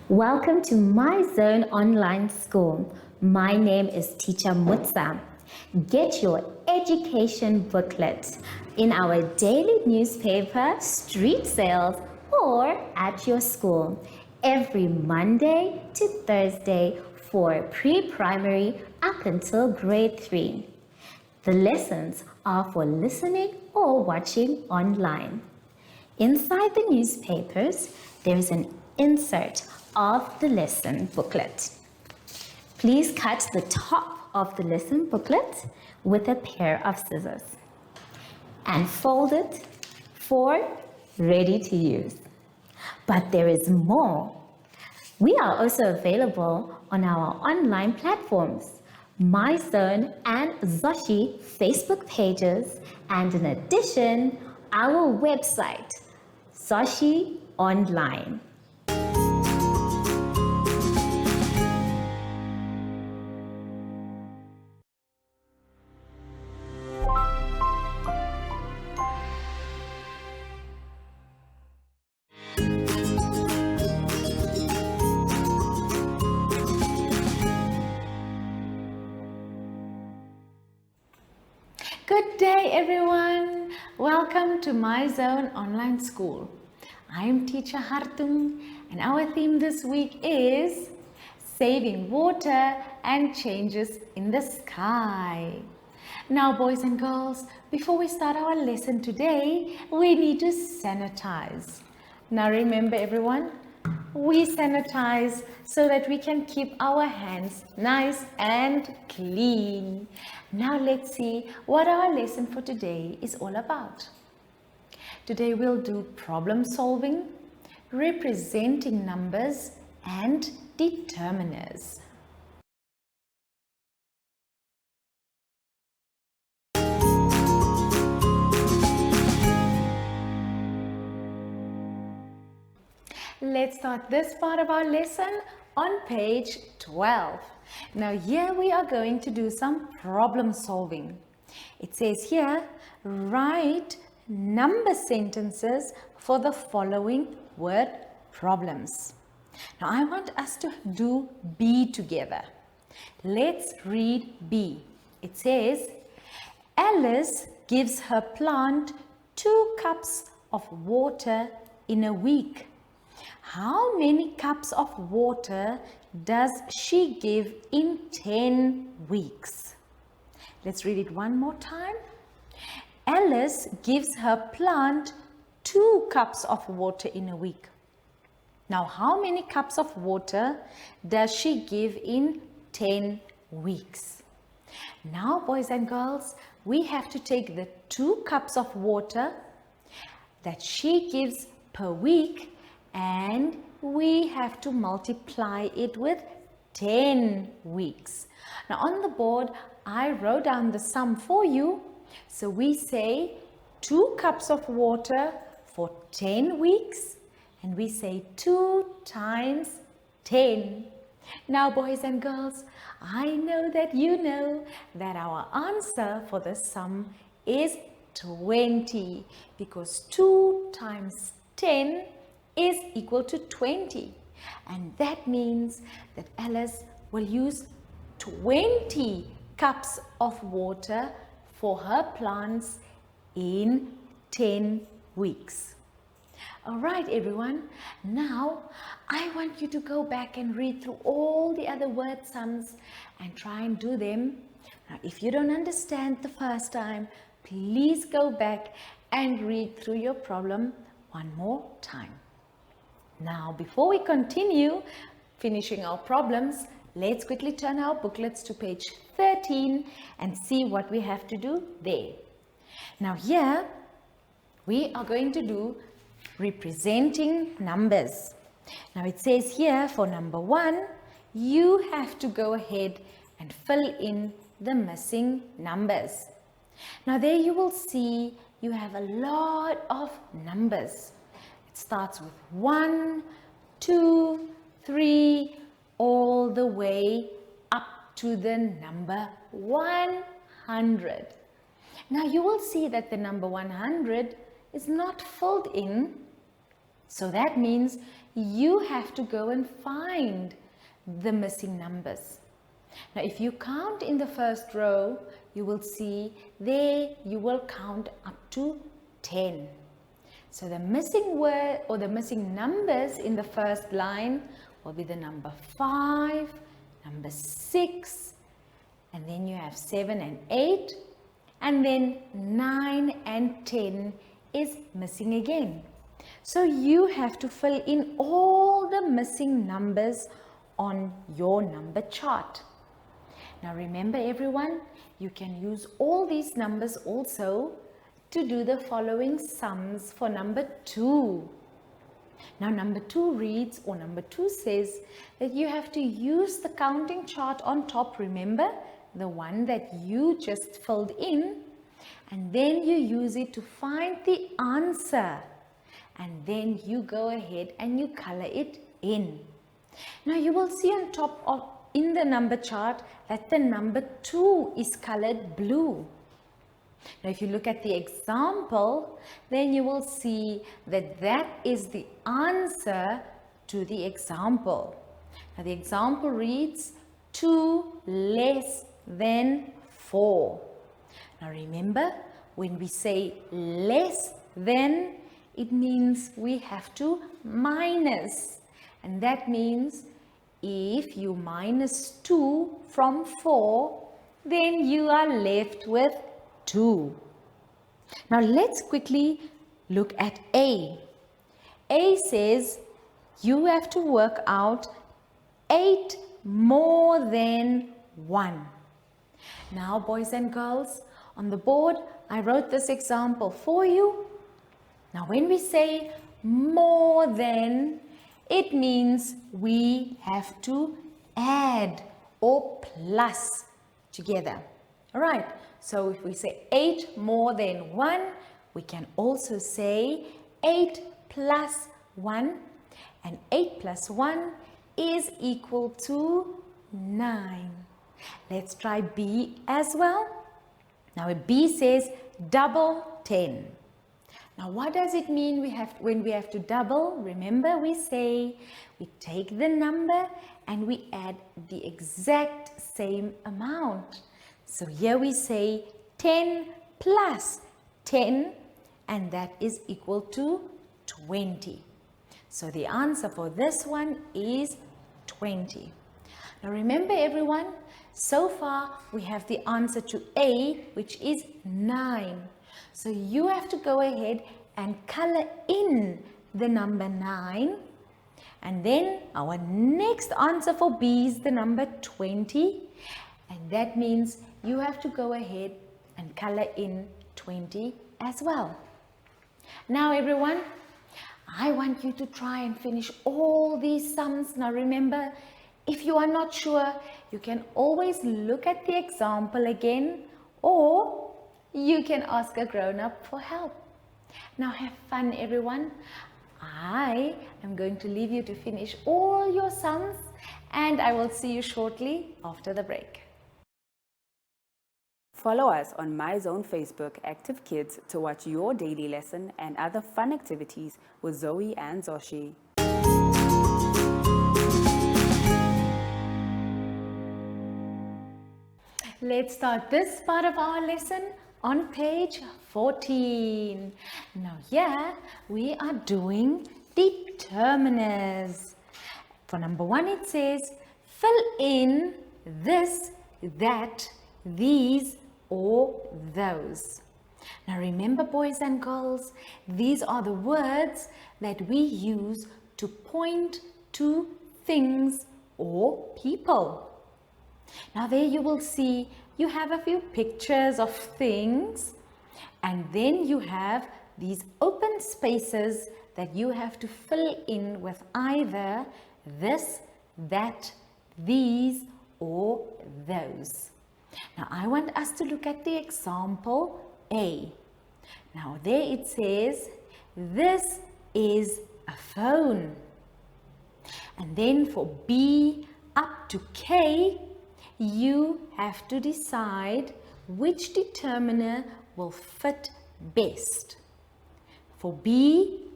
Welcome to My Zone Online School. My name is Teacher Mutsa. Get your education booklet in our daily newspaper, street sales, or at your school every Monday to Thursday for pre-primary up until grade 3. The lessons are for listening or watching online. Inside the newspapers, there is an insert of the lesson booklet. Please cut the top of the lesson booklet with a pair of scissors and fold it for ready to use. But there is more. We are also available on our online platforms, MyZone and Zoshi Facebook pages, and in addition, our website, Zoshi Online. Good day everyone. Welcome to My Zone Online School. I am Teacher Hartung and our theme this week is saving water and changes in the sky. Now boys and girls, before we start our lesson today, we need to sanitize. Now remember everyone, we sanitize so that we can keep our hands nice and clean. Now let's see what our lesson for today is all about. Today we'll do problem solving, representing numbers, and determiners. Let's start this part of our lesson on page 12. Now here we are going to do some problem solving. It says here, write number sentences for the following word problems. Now I want us to do B together. Let's read B. It says, Alice gives her plant 2 cups of water in a week. How many cups of water does she give in 10 weeks? Let's read it one more time. Alice gives her plant 2 cups of water in a week. Now, how many cups of water does she give in 10 weeks? Now, boys and girls, we have to take the 2 cups of water that she gives per week and we have to multiply it with 10 weeks. Now on the board, I wrote down the sum for you. So we say 2 cups of water for 10 weeks and we say 2 times 10. Now boys and girls, I know that you know that our answer for the sum is 20 because 2 times 10 is equal to 20, and that means that Alice will use 20 cups of water for her plants in 10 weeks. All right everyone, now I want you to go back and read through all the other word sums and try and do them. Now if you don't understand the first time, please go back and read through your problem one more time. Now, before we continue finishing our problems, let's quickly turn our booklets to page 13 and see what we have to do there. Now here, we are going to do representing numbers. Now it says here for number 1, you have to go ahead and fill in the missing numbers. Now there you will see you have a lot of numbers. Starts with 1, 2, 3, all the way up to the number 100. Now you will see that the number 100 is not filled in. So that means you have to go and find the missing numbers. Now, if you count in the first row, you will see there you will count up to 10. So the missing word or the missing numbers in the first line will be the number 5, number 6, and then you have 7 and 8, and then 9 and 10 is missing again. So you have to fill in all the missing numbers on your number chart. Now remember everyone, you can use all these numbers also to do the following sums for number 2. Now number 2 reads, or number 2 says that you have to use the counting chart on top, remember? The one that you just filled in, and then you use it to find the answer, and then you go ahead and you color it in. Now you will see on top of in the number chart that the number 2 is colored blue. Now if you look at the example, then you will see that that is the answer to the example. Now the example reads 2 less than 4. Now remember, when we say less than, it means we have to minus, and that means if you minus 2 from 4, then you are left with 2. Now let's quickly look at A. A says you have to work out 8 more than 1. Now boys and girls, on the board I wrote this example for you. Now when we say more than, it means we have to add or plus together. All right, so if we say 8 more than 1, we can also say 8 plus 1, and 8 plus 1 is equal to 9. Let's try B as well. Now B says double 10. Now what does it mean when we have to double? Remember, we say we take the number and we add the exact same amount. So here we say 10 plus 10, and that is equal to 20. So the answer for this one is 20. Now remember everyone, so far we have the answer to A, which is 9. So you have to go ahead and color in the number 9. And then our next answer for B is the number 20. And that means you have to go ahead and color in 20 as well. Now everyone, I want you to try and finish all these sums. Now remember, if you are not sure, you can always look at the example again, or you can ask a grown-up for help. Now have fun everyone. I am going to leave you to finish all your sums, and I will see you shortly after the break. Follow us on MyZone Facebook Active Kids to watch your daily lesson and other fun activities with Zoe and Zoshi. Let's start this part of our lesson on page 14. Now here we are doing determiners. For number 1 it says fill in this, that, these or those. Now remember boys and girls, these are the words that we use to point to things or people. Now there you will see you have a few pictures of things, and then you have these open spaces that you have to fill in with either this, that, these or those. Now I want us to look at the example A. Now there it says this is a phone. And then for B up to K, you have to decide which determiner will fit best. For B,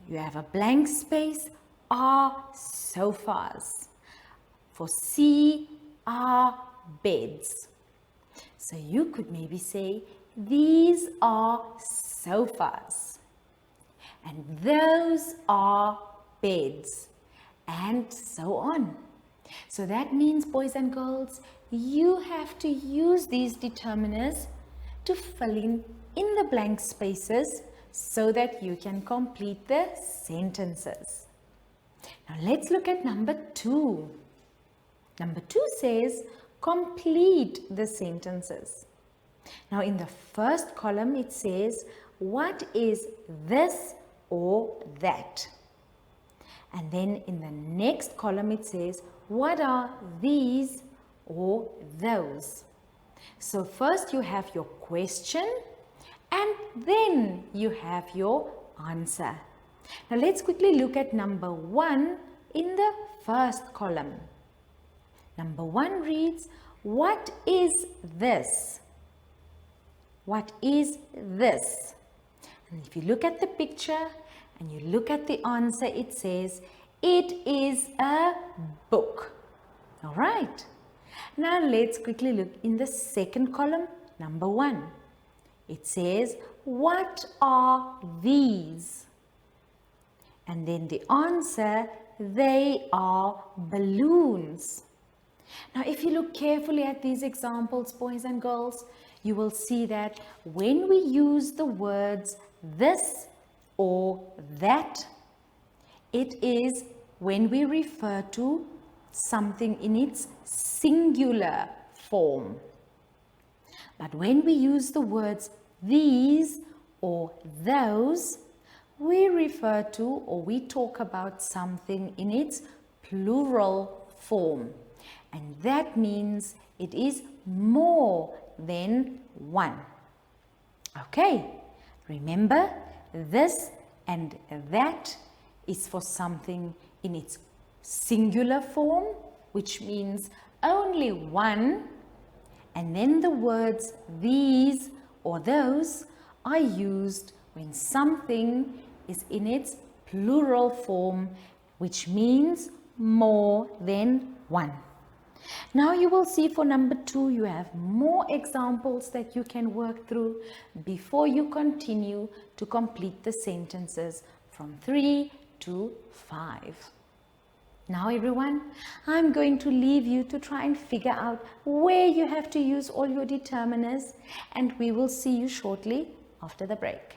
you have a blank space are sofas. For C are beds. So you could maybe say, these are sofas. And those are beds. And so on. So that means, boys and girls, you have to use these determiners to fill in the blank spaces so that you can complete the sentences. Now let's look at number 2. Number 2 says, complete the sentences. Now in the first column it says, what is this or that? And then in the next column it says, what are these or those? So first you have your question and then you have your answer. Now let's quickly look at number 1 in the first column. Number 1 reads, what is this? What is this? And if you look at the picture and you look at the answer, it says, it is a book. All right. Now let's quickly look in the second column, number 1. It says, what are these? And then the answer, they are balloons. Now if you look carefully at these examples, boys and girls, you will see that when we use the words this or that, it is when we refer to something in its singular form. But when we use the words these or those, we refer to or we talk about something in its plural form. And that means it is more than one. Okay, remember, this and that is for something in its singular form, which means only one, and then the words these or those are used when something is in its plural form, which means more than one. Now you will see for number 2, you have more examples that you can work through before you continue to complete the sentences from 3 to 5. Now everyone, I'm going to leave you to try and figure out where you have to use all your determiners, and we will see you shortly after the break.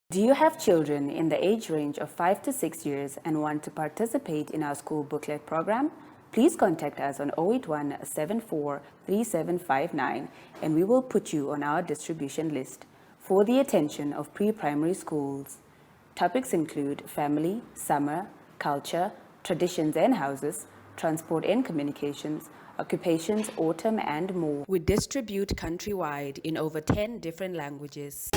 Do you have children in the age range of 5 to 6 years and want to participate in our school booklet program? Please contact us on 081 74 3759 and we will put you on our distribution list for the attention of pre-primary schools. Topics include family, summer, culture, traditions and houses, transport and communications, occupations, autumn and more. We distribute countrywide in over 10 different languages.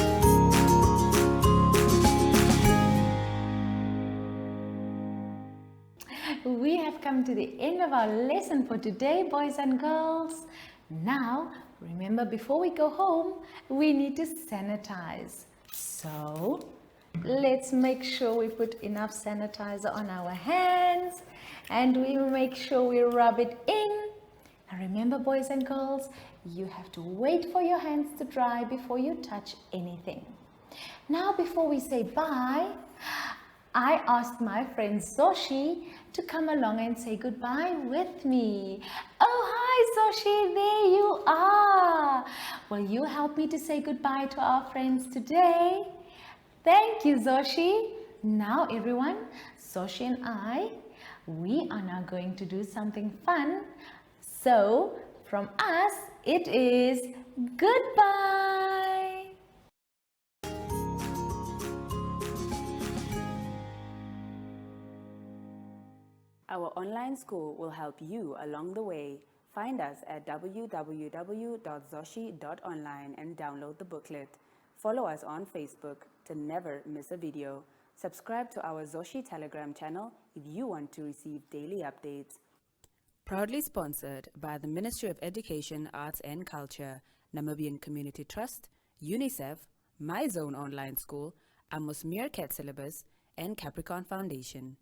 We have come to the end of our lesson for today, boys and girls. Now, remember, before we go home, we need to sanitize. So, let's make sure we put enough sanitizer on our hands and we make sure we rub it in. Now remember, boys and girls, you have to wait for your hands to dry before you touch anything. Now, before we say bye, I asked my friend Zoshi to come along and say goodbye with me. Oh, hi Zoshi, there you are. Will you help me to say goodbye to our friends today? Thank you, Zoshi. Now everyone, Zoshi and we are now going to do something fun. So from us, it is goodbye. Our online school will help you along the way. Find us at www.zoshi.online and download the booklet. Follow us on Facebook to never miss a video. Subscribe to our Zoshi Telegram channel if you want to receive daily updates. Proudly sponsored by the Ministry of Education, Arts and Culture, Namibian Community Trust, UNICEF, My Zone Online School, Amos Meerkat Syllabus, and Capricorn Foundation.